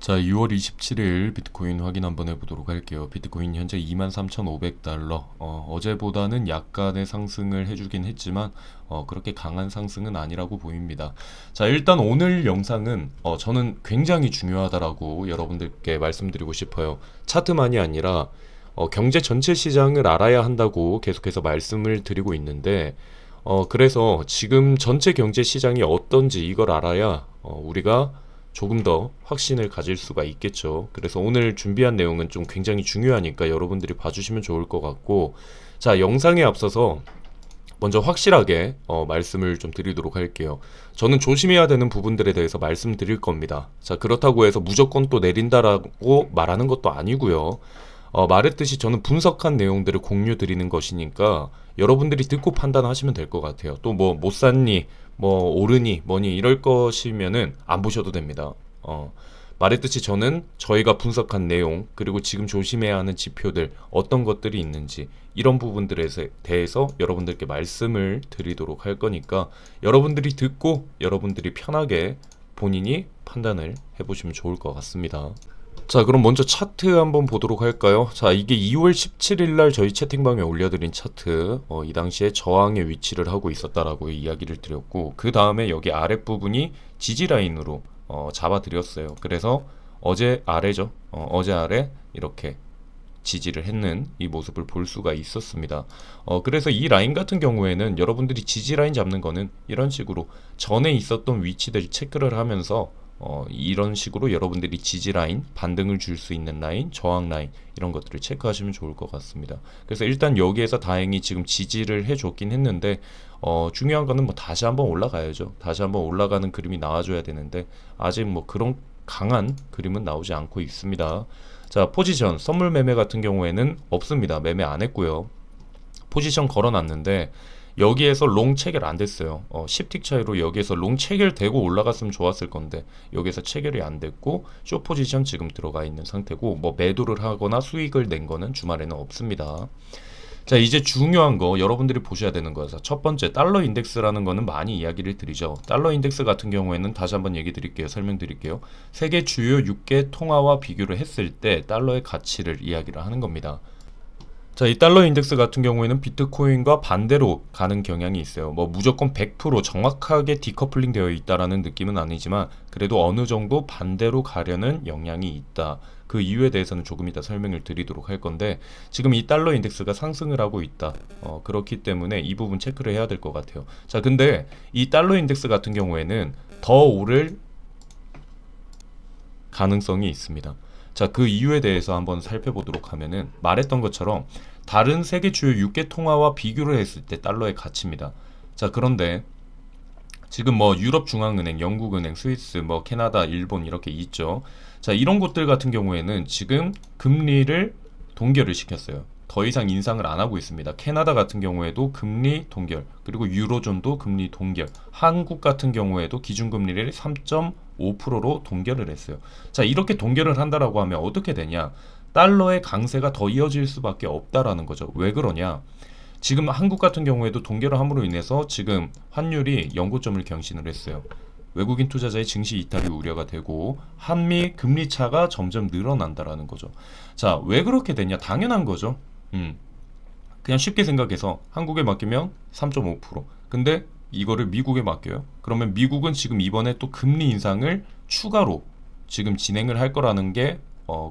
자, 6월 27일 비트코인 확인 한번 해보도록 할게요. 비트코인 현재 23,500달러. 어제보다는 약간의 상승을 해주긴 했지만 그렇게 강한 상승은 아니라고 보입니다. 자, 일단 오늘 영상은 저는 굉장히 중요하다라고 여러분들께 말씀드리고 싶어요. 차트만이 아니라 경제 전체 시장을 알아야 한다고 계속해서 말씀을 드리고 있는데 그래서 지금 전체 경제 시장이 어떤지 이걸 알아야 우리가 조금 더 확신을 가질 수가 있겠죠. 그래서 오늘 준비한 내용은 좀 굉장히 중요하니까 여러분들이 봐주시면 좋을 것 같고, 자, 영상에 앞서서 먼저 확실하게 말씀을 좀 드리도록 할게요. 저는 조심해야 되는 부분들에 대해서 말씀드릴 겁니다. 자, 그렇다고 해서 무조건 또 내린다라고 말하는 것도 아니고요. 말했듯이 저는 분석한 내용들을 공유 드리는 것이니까 여러분들이 듣고 판단하시면 될 것 같아요. 또 뭐 못 샀니, 뭐 오르니, 뭐니 이럴 것이면은 안 보셔도 됩니다. 말했듯이 저는 저희가 분석한 내용 그리고 지금 조심해야 하는 지표들 어떤 것들이 있는지 이런 부분들에 대해서 여러분들께 말씀을 드리도록 할 거니까 여러분들이 듣고 여러분들이 편하게 본인이 판단을 해보시면 좋을 것 같습니다. 자, 그럼 먼저 차트 한번 보도록 할까요? 자, 이게 2월 17일 날 저희 채팅방에 올려드린 차트. 이 당시에 저항의 위치를 하고 있었다라고 이야기를 드렸고, 그 다음에 여기 아랫부분이 지지라인으로 잡아드렸어요. 그래서 어제 아래죠. 어제 아래 이렇게 지지를 했는 이 모습을 볼 수가 있었습니다. 그래서 이 라인 같은 경우에는 여러분들이 지지 라인 잡는 거는 이런 식으로 전에 있었던 위치들 체크를 하면서 이런 식으로 여러분들이 지지 라인, 반등을 줄 수 있는 라인, 저항 라인 이런 것들을 체크하시면 좋을 것 같습니다. 그래서 일단 여기에서 다행히 지금 지지를 해줬긴 했는데 중요한 거는 뭐 다시 한번 올라가야죠. 다시 한번 올라가는 그림이 나와줘야 되는데 아직 뭐 그런 강한 그림은 나오지 않고 있습니다. 자, 포지션, 선물 매매 같은 경우에는 없습니다. 매매 안 했고요. 포지션 걸어놨는데 여기에서 롱 체결 안 됐어요. 10틱 차이로 여기에서 롱 체결되고 올라갔으면 좋았을 건데 여기에서 체결이 안 됐고 숏 포지션 지금 들어가 있는 상태고 뭐 매도를 하거나 수익을 낸 거는 주말에는 없습니다. 자, 이제 중요한 거 여러분들이 보셔야 되는 거죠. 첫 번째 달러 인덱스라는 거는 많이 이야기를 드리죠. 달러 인덱스 같은 경우에는 다시 한번 얘기 드릴게요. 설명드릴게요. 세계 주요 6개 통화와 비교를 했을 때 달러의 가치를 이야기를 하는 겁니다. 자, 이 달러 인덱스 같은 경우에는 비트코인과 반대로 가는 경향이 있어요. 뭐 무조건 100% 정확하게 디커플링 되어 있다라는 느낌은 아니지만 그래도 어느 정도 반대로 가려는 영향이 있다. 그 이유에 대해서는 조금 이따 설명을 드리도록 할 건데 지금 이 달러 인덱스가 상승을 하고 있다. 그렇기 때문에 이 부분 체크를 해야 될 것 같아요. 자, 근데 이 달러 인덱스 같은 경우에는 더 오를 가능성이 있습니다. 자, 그 이유에 대해서 한번 살펴보도록 하면은 말했던 것처럼 다른 세계 주요 6개 통화와 비교를 했을 때 달러의 가치입니다. 자, 그런데 지금 뭐 유럽 중앙은행, 영국은행, 스위스, 뭐 캐나다, 일본 이렇게 있죠. 자, 이런 곳들 같은 경우에는 지금 금리를 동결을 시켰어요. 더 이상 인상을 안 하고 있습니다. 캐나다 같은 경우에도 금리 동결, 그리고 유로존도 금리 동결, 한국 같은 경우에도 기준금리를 3.5%로 동결을 했어요. 자, 이렇게 동결을 한다라고 하면 어떻게 되냐? 달러의 강세가 더 이어질 수밖에 없다라는 거죠. 왜 그러냐? 지금 한국 같은 경우에도 동결을 함으로 인해서 지금 환율이 연고점을 경신을 했어요. 외국인 투자자의 증시 이탈이 우려가 되고 한미 금리 차가 점점 늘어난다라는 거죠. 자, 왜 그렇게 되냐? 당연한 거죠. 그냥 쉽게 생각해서 한국에 맡기면 3.5%. 근데 이거를 미국에 맡겨요. 그러면 미국은 지금 이번에 또 금리 인상을 추가로 지금 진행을 할 거라는 게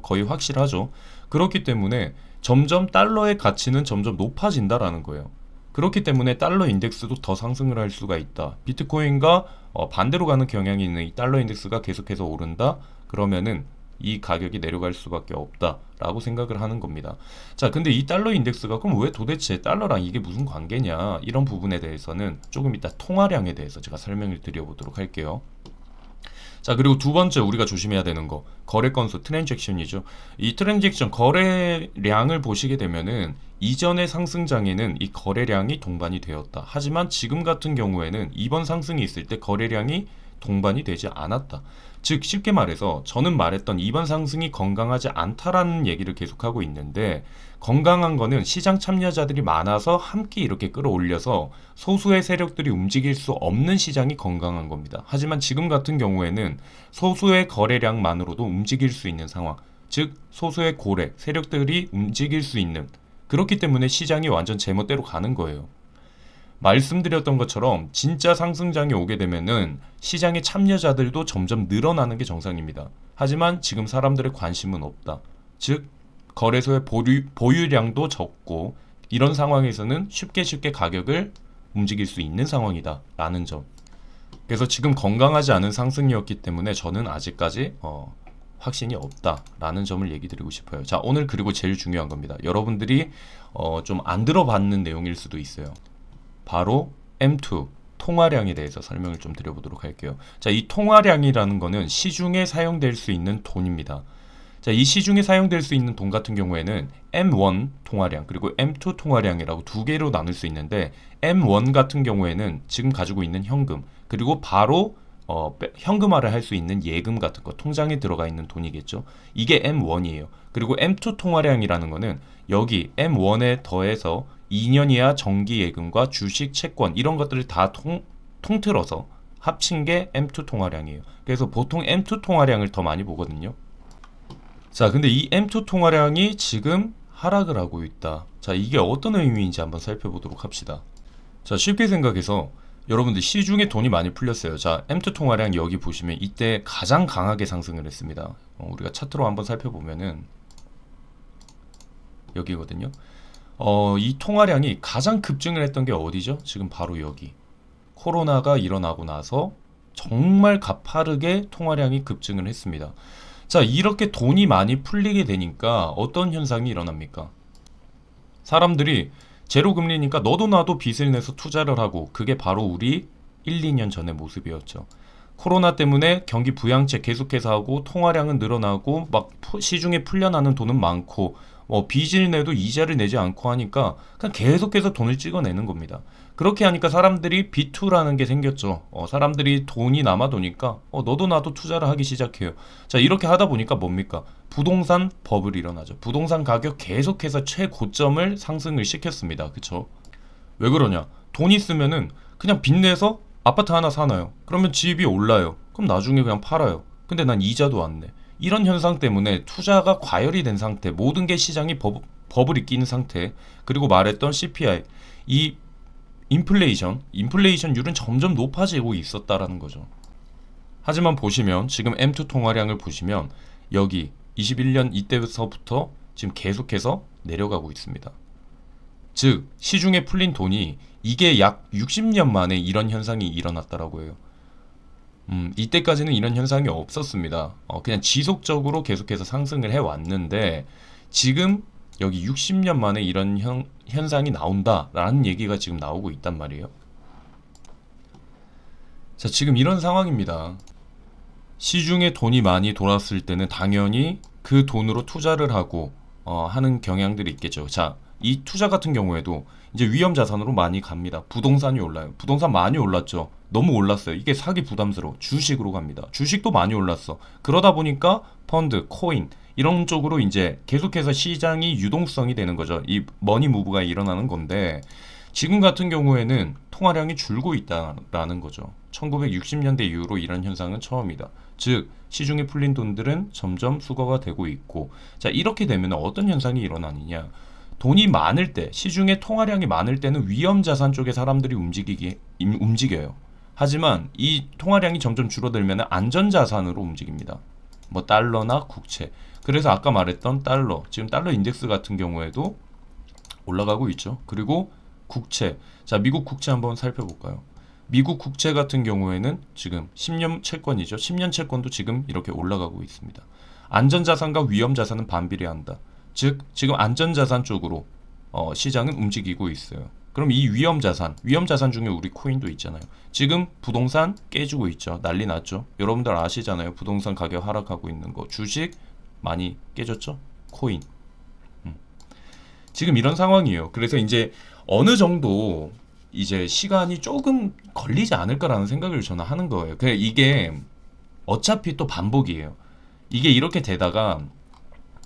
거의 확실하죠. 그렇기 때문에 점점 달러의 가치는 점점 높아진다라는 거예요. 그렇기 때문에 달러 인덱스도 더 상승을 할 수가 있다. 비트코인과 반대로 가는 경향이 있는 이 달러 인덱스가 계속해서 오른다. 그러면은 이 가격이 내려갈 수밖에 없다라고 생각을 하는 겁니다. 자, 근데 이 달러 인덱스가 그럼 왜 도대체 달러랑 이게 무슨 관계냐? 이런 부분에 대해서는 조금 이따 통화량에 대해서 제가 설명을 드려보도록 할게요. 자, 그리고 두 번째 우리가 조심해야 되는 거 거래 건수 트랜잭션이죠. 이 트랜잭션 거래량을 보시게 되면은 이전의 상승장에는 이 거래량이 동반이 되었다. 하지만 지금 같은 경우에는 이번 상승이 있을 때 거래량이 동반이 되지 않았다. 즉 쉽게 말해서 저는 말했던 이번 상승이 건강하지 않다라는 얘기를 계속하고 있는데, 건강한 거는 시장 참여자들이 많아서 함께 이렇게 끌어올려서 소수의 세력들이 움직일 수 없는 시장이 건강한 겁니다. 하지만 지금 같은 경우에는 소수의 거래량만으로도 움직일 수 있는 상황, 즉 소수의 고래 세력들이 움직일 수 있는, 그렇기 때문에 시장이 완전 제멋대로 가는 거예요. 말씀드렸던 것처럼 진짜 상승장이 오게 되면은 시장의 참여자들도 점점 늘어나는 게 정상입니다. 하지만 지금 사람들의 관심은 없다. 즉 거래소의 보유량도 적고, 이런 상황에서는 쉽게 가격을 움직일 수 있는 상황이다 라는 점. 그래서 지금 건강하지 않은 상승이었기 때문에 저는 아직까지 확신이 없다라는 점을 얘기 드리고 싶어요. 자, 오늘 그리고 제일 중요한 겁니다. 여러분들이 좀 안 들어봤는 내용일 수도 있어요. 바로 M2 통화량에 대해서 설명을 좀 드려보도록 할게요. 자, 이 통화량이라는 거는 시중에 사용될 수 있는 돈입니다. 자, 이 시중에 사용될 수 있는 돈 같은 경우에는 M1 통화량 그리고 M2 통화량이라고 두 개로 나눌 수 있는데, M1 같은 경우에는 지금 가지고 있는 현금, 그리고 바로 현금화를 할 수 있는 예금 같은 거, 통장에 들어가 있는 돈이겠죠. 이게 M1이에요. 그리고 M2 통화량이라는 거는 여기 M1에 더해서 2년 이하 정기 예금과 주식, 채권 이런 것들을 다 통틀어서 합친 게 M2 통화량이에요. 그래서 보통 M2 통화량을 더 많이 보거든요. 자, 근데 이 M2 통화량이 지금 하락을 하고 있다. 자, 이게 어떤 의미인지 한번 살펴보도록 합시다. 자, 쉽게 생각해서 여러분들 시중에 돈이 많이 풀렸어요. 자, M2 통화량 여기 보시면 이때 가장 강하게 상승을 했습니다. 우리가 차트로 한번 살펴보면은 여기거든요. 이 통화량이 가장 급증을 했던 게 어디죠? 지금 바로 여기. 코로나가 일어나고 나서 정말 가파르게 통화량이 급증을 했습니다. 자, 이렇게 돈이 많이 풀리게 되니까 어떤 현상이 일어납니까? 사람들이 제로금리니까 너도 나도 빚을 내서 투자를 하고, 그게 바로 우리 1, 2년 전의 모습이었죠. 코로나 때문에 경기 부양책 계속해서 하고 통화량은 늘어나고 막 시중에 풀려나는 돈은 많고, 빚을 내도 이자를 내지 않고 하니까 그냥 계속해서 돈을 찍어내는 겁니다. 그렇게 하니까 사람들이 B2라는 게 생겼죠. 사람들이 돈이 남아도니까 너도 나도 투자를 하기 시작해요. 자, 이렇게 하다 보니까 뭡니까? 부동산 버블이 일어나죠. 부동산 가격 계속해서 최고점을 상승을 시켰습니다. 그쵸? 왜 그러냐? 돈 있으면은 그냥 빚내서 아파트 하나 사놔요. 그러면 집이 올라요. 그럼 나중에 그냥 팔아요. 근데 난 이자도 안 내. 이런 현상 때문에 투자가 과열이 된 상태, 모든 게 시장이 버블이 끼는 상태, 그리고 말했던 CPI, 이 인플레이션율은 점점 높아지고 있었다라는 거죠. 하지만 보시면 지금 M2 통화량을 보시면 여기 21년 이때부터 지금 계속해서 내려가고 있습니다. 즉 시중에 풀린 돈이 이게 약 60년 만에 이런 현상이 일어났다라고 해요. 이때까지는 이런 현상이 없었습니다. 그냥 지속적으로 계속해서 상승을 해왔는데, 지금 여기 60년 만에 이런 현상이 나온다라는 얘기가 지금 나오고 있단 말이에요. 자, 지금 이런 상황입니다. 시중에 돈이 많이 돌았을 때는 당연히 그 돈으로 투자를 하고 하는 경향들이 있겠죠. 자, 이 투자 같은 경우에도 이제 위험 자산으로 많이 갑니다. 부동산이 올라요. 부동산 많이 올랐죠. 너무 올랐어요. 이게 사기 부담스러워. 주식으로 갑니다. 주식도 많이 올랐어. 그러다 보니까 펀드, 코인 이런 쪽으로 이제 계속해서 시장이 유동성이 되는 거죠. 이 머니 무브가 일어나는 건데, 지금 같은 경우에는 통화량이 줄고 있다라는 거죠. 1960년대 이후로 이런 현상은 처음이다. 즉 시중에 풀린 돈들은 점점 수거가 되고 있고, 자, 이렇게 되면 어떤 현상이 일어나느냐? 돈이 많을 때, 시중에 통화량이 많을 때는 위험 자산 쪽에 사람들이 움직여요. 하지만 이 통화량이 점점 줄어들면 안전 자산으로 움직입니다. 뭐 달러나 국채. 그래서 아까 말했던 달러, 지금 달러 인덱스 같은 경우에도 올라가고 있죠. 그리고 국채. 자, 미국 국채 한번 살펴볼까요? 미국 국채 같은 경우에는 지금 10년 채권이죠. 10년 채권도 지금 이렇게 올라가고 있습니다. 안전자산과 위험자산은 반비례한다. 즉 지금 안전자산 쪽으로 시장은 움직이고 있어요. 그럼 이 위험자산 중에 우리 코인도 있잖아요. 지금 부동산 깨지고 있죠. 난리 났죠. 여러분들 아시잖아요. 부동산 가격 하락하고 있는 거. 주식 많이 깨졌죠. 코인. 지금 이런 상황이에요. 그래서 이제 어느 정도 이제 시간이 조금 걸리지 않을까라는 생각을 저는 하는 거예요. 이게 어차피 또 반복이에요. 이게 이렇게 되다가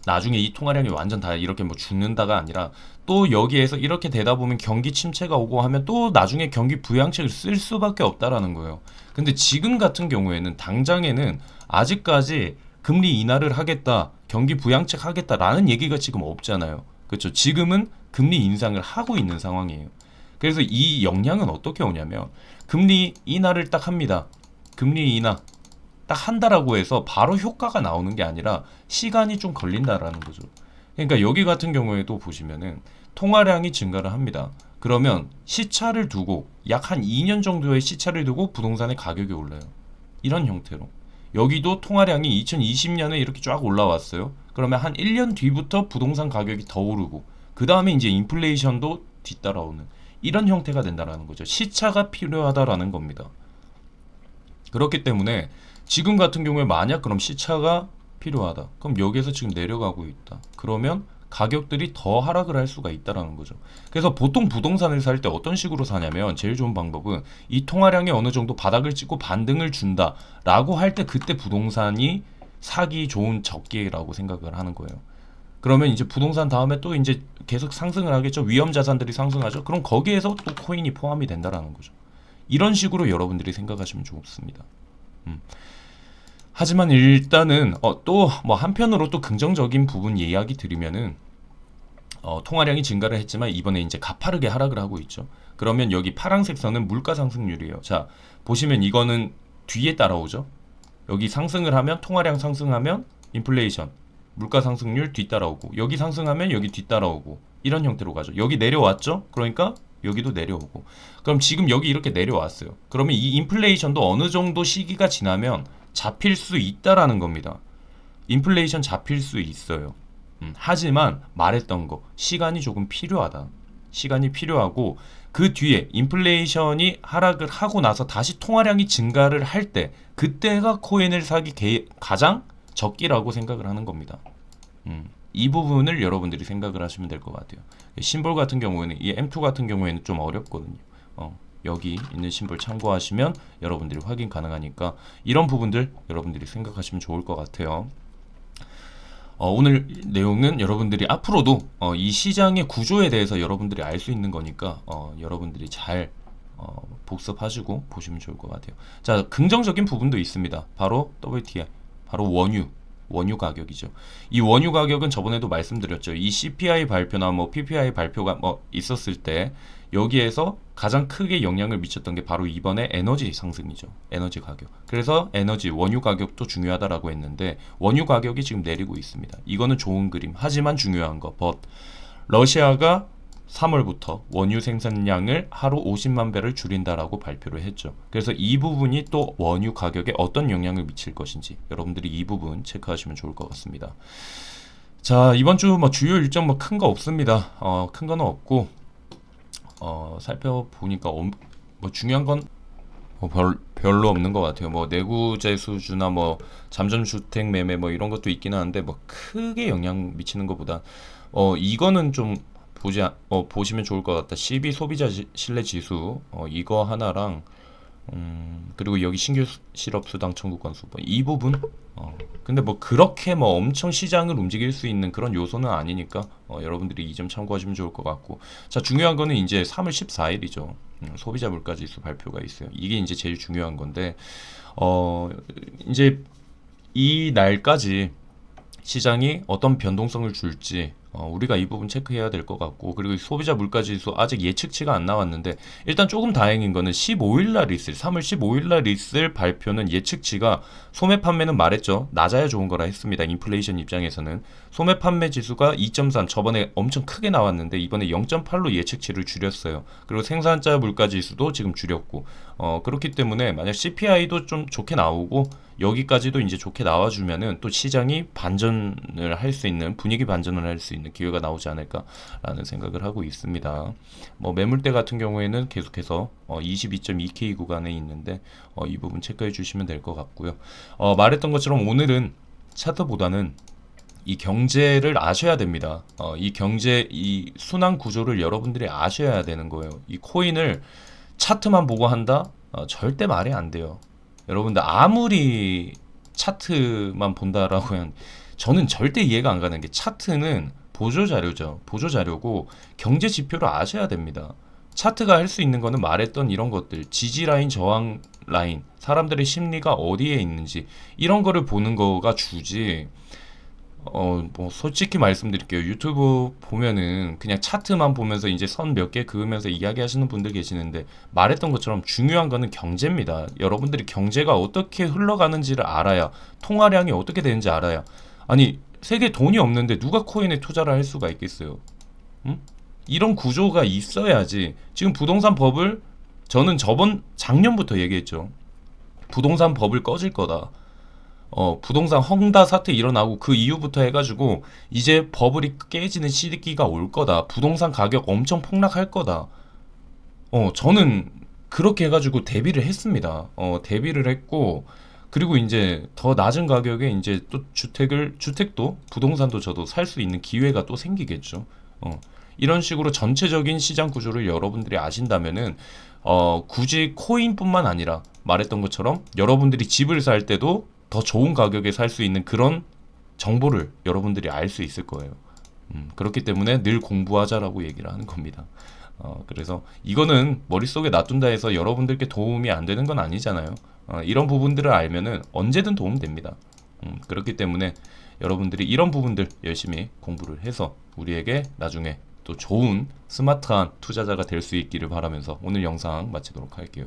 나중에 이 통화량이 완전 다 이렇게 뭐 죽는다가 아니라 또 여기에서 이렇게 되다 보면 경기 침체가 오고 하면 또 나중에 경기 부양책을 쓸 수밖에 없다라는 거예요. 근데 지금 같은 경우에는 당장에는 아직까지 금리 인하를 하겠다, 경기 부양책 하겠다라는 얘기가 지금 없잖아요. 그렇죠? 지금은 금리 인상을 하고 있는 상황이에요. 그래서 이 영향은 어떻게 오냐면 금리 인하를 딱 합니다. 금리 인하 딱 한다라고 해서 바로 효과가 나오는 게 아니라 시간이 좀 걸린다라는 거죠. 그러니까 여기 같은 경우에도 보시면은 통화량이 증가를 합니다. 그러면 시차를 두고 약 한 2년 정도의 시차를 두고 부동산의 가격이 올라요. 이런 형태로. 여기도 통화량이 2020년에 이렇게 쫙 올라왔어요. 그러면 한 1년 뒤부터 부동산 가격이 더 오르고 그 다음에 이제 인플레이션도 뒤따라오는 이런 형태가 된다라는 거죠. 시차가 필요하다라는 겁니다. 그렇기 때문에 지금 같은 경우에 만약 그럼 시차가 필요하다. 그럼 여기에서 지금 내려가고 있다. 그러면 가격들이 더 하락을 할 수가 있다라는 거죠. 그래서 보통 부동산을 살 때 어떤 식으로 사냐면 제일 좋은 방법은 이 통화량이 어느 정도 바닥을 찍고 반등을 준다라고 할 때 그때 부동산이 사기 좋은 적기라고 생각을 하는 거예요. 그러면 이제 부동산 다음에 또 이제 계속 상승을 하겠죠. 위험 자산들이 상승하죠. 그럼 거기에서 또 코인이 포함이 된다라는 거죠. 이런 식으로 여러분들이 생각하시면 좋습니다. 하지만 일단은 또 뭐 한편으로 또 긍정적인 부분 이야기 드리면은 통화량이 증가를 했지만 이번에 이제 가파르게 하락을 하고 있죠. 그러면 여기 파란색 선은 물가 상승률이에요. 자, 보시면 이거는 뒤에 따라오죠. 여기 상승을 하면 통화량 상승하면 인플레이션, 물가 상승률 뒤따라오고 여기 상승하면 여기 뒤따라오고 이런 형태로 가죠. 여기 내려왔죠. 그러니까 여기도 내려오고. 그럼 지금 여기 이렇게 내려왔어요. 그러면 이 인플레이션도 어느 정도 시기가 지나면 잡힐 수 있다라는 겁니다. 인플레이션 잡힐 수 있어요. 하지만 말했던 거 시간이 조금 필요하다. 시간이 필요하고 그 뒤에 인플레이션이 하락을 하고 나서 다시 통화량이 증가를 할 때 그때가 코인을 사기 가장 적기라고 생각을 하는 겁니다. 이 부분을 여러분들이 생각을 하시면 될 것 같아요. 심볼 같은 경우에는 이 M2 같은 경우에는 좀 어렵거든요. 여기 있는 심볼 참고하시면 여러분들이 확인 가능하니까 이런 부분들 여러분들이 생각하시면 좋을 것 같아요. 오늘 내용은 여러분들이 앞으로도 이 시장의 구조에 대해서 여러분들이 알 수 있는 거니까 여러분들이 잘 복습하시고 보시면 좋을 것 같아요. 자, 긍정적인 부분도 있습니다. 바로 WTI, 바로 원유 가격이죠. 이 원유 가격은 저번에도 말씀드렸죠. 이 CPI 발표나 뭐 PPI 발표가 뭐 있었을 때 여기에서 가장 크게 영향을 미쳤던 게 바로 이번에 에너지 상승이죠. 에너지 가격. 그래서 에너지 원유 가격도 중요하다라고 했는데 원유 가격이 지금 내리고 있습니다. 이거는 좋은 그림. 하지만 중요한 거, 러시아가 3월부터 원유 생산량을 하루 50만 배를 줄인다라고 발표를 했죠. 그래서 이 부분이 또 원유 가격에 어떤 영향을 미칠 것인지 여러분들이 이 부분 체크하시면 좋을 것 같습니다. 자, 이번 주 뭐 주요 일정 뭐 큰 거 없습니다. 큰 거는 없고 살펴보니까 뭐 중요한 건 뭐 별로 없는 것 같아요. 뭐 내구재 수주나 뭐 잠정주택 매매 뭐 이런 것도 있긴 하는데 뭐 크게 영향 미치는 것보다 이거는 좀 보시면 좋을 것 같다. CB 소비자 신뢰 지수 이거 하나랑 그리고 여기 신규 실업 수당 청구 건수 이 부분 근데 뭐 그렇게 뭐 엄청 시장을 움직일 수 있는 그런 요소는 아니니까 여러분들이 이 점 참고하시면 좋을 것 같고 자 중요한 거는 이제 3월 14일이죠. 소비자 물가 지수 발표가 있어요. 이게 이제 제일 중요한 건데 이제 이 날까지 시장이 어떤 변동성을 줄지 우리가 이 부분 체크해야 될 것 같고 그리고 소비자 물가지수 아직 예측치가 안 나왔는데 일단 조금 다행인 거는 15일 날 있을 3월 15일 날 있을 발표는 예측치가 소매 판매는 말했죠. 낮아야 좋은 거라 했습니다. 인플레이션 입장에서는 소매 판매 지수가 2.3 저번에 엄청 크게 나왔는데 이번에 0.8로 예측치를 줄였어요. 그리고 생산자 물가지수도 지금 줄였고 그렇기 때문에 만약 CPI도 좀 좋게 나오고 여기까지도 이제 좋게 나와주면은 또 시장이 반전을 할 수 있는 분위기 반전을 할 수 있는 기회가 나오지 않을까라는 생각을 하고 있습니다. 뭐 매물대 같은 경우에는 계속해서 22.2K 구간에 있는데 이 부분 체크해 주시면 될 것 같고요. 말했던 것처럼 오늘은 차트보다는 이 경제를 아셔야 됩니다. 이 경제 이 순환 구조를 여러분들이 아셔야 되는 거예요. 이 코인을 차트만 보고 한다? 절대 말이 안 돼요. 여러분들 아무리 차트만 본다라고 한 저는 절대 이해가 안 가는 게 차트는 보조 자료죠. 보조 자료고 경제 지표를 아셔야 됩니다. 차트가 할 수 있는 거는 말했던 이런 것들, 지지 라인, 저항 라인, 사람들의 심리가 어디에 있는지 이런 거를 보는 거가 주지. 뭐 솔직히 말씀드릴게요. 유튜브 보면은 그냥 차트만 보면서 이제 선 몇 개 그으면서 이야기하시는 분들 계시는데 말했던 것처럼 중요한 거는 경제입니다. 여러분들이 경제가 어떻게 흘러가는지를 알아야 통화량이 어떻게 되는지 알아야 아니 세계 돈이 없는데 누가 코인에 투자를 할 수가 있겠어요? 응? 이런 구조가 있어야지. 지금 부동산 법을 저는 저번 작년부터 얘기했죠. 부동산 법을 꺼질 거다. 부동산 헝다 사태 일어나고 그 이후부터 해가지고 이제 버블이 깨지는 시기가 올 거다. 부동산 가격 엄청 폭락할 거다. 저는 그렇게 해가지고 대비를 했습니다. 대비를 했고 그리고 이제 더 낮은 가격에 이제 또 주택도 부동산도 저도 살 수 있는 기회가 또 생기겠죠. 이런 식으로 전체적인 시장 구조를 여러분들이 아신다면은 굳이 코인뿐만 아니라 말했던 것처럼 여러분들이 집을 살 때도 더 좋은 가격에 살 수 있는 그런 정보를 여러분들이 알 수 있을 거예요. 그렇기 때문에 늘 공부하자라고 얘기를 하는 겁니다. 그래서 이거는 머릿속에 놔둔다 해서 여러분들께 도움이 안 되는 건 아니잖아요. 이런 부분들을 알면은 언제든 도움 됩니다. 그렇기 때문에 여러분들이 이런 부분들 열심히 공부를 해서 우리에게 나중에 또 좋은 스마트한 투자자가 될 수 있기를 바라면서 오늘 영상 마치도록 할게요.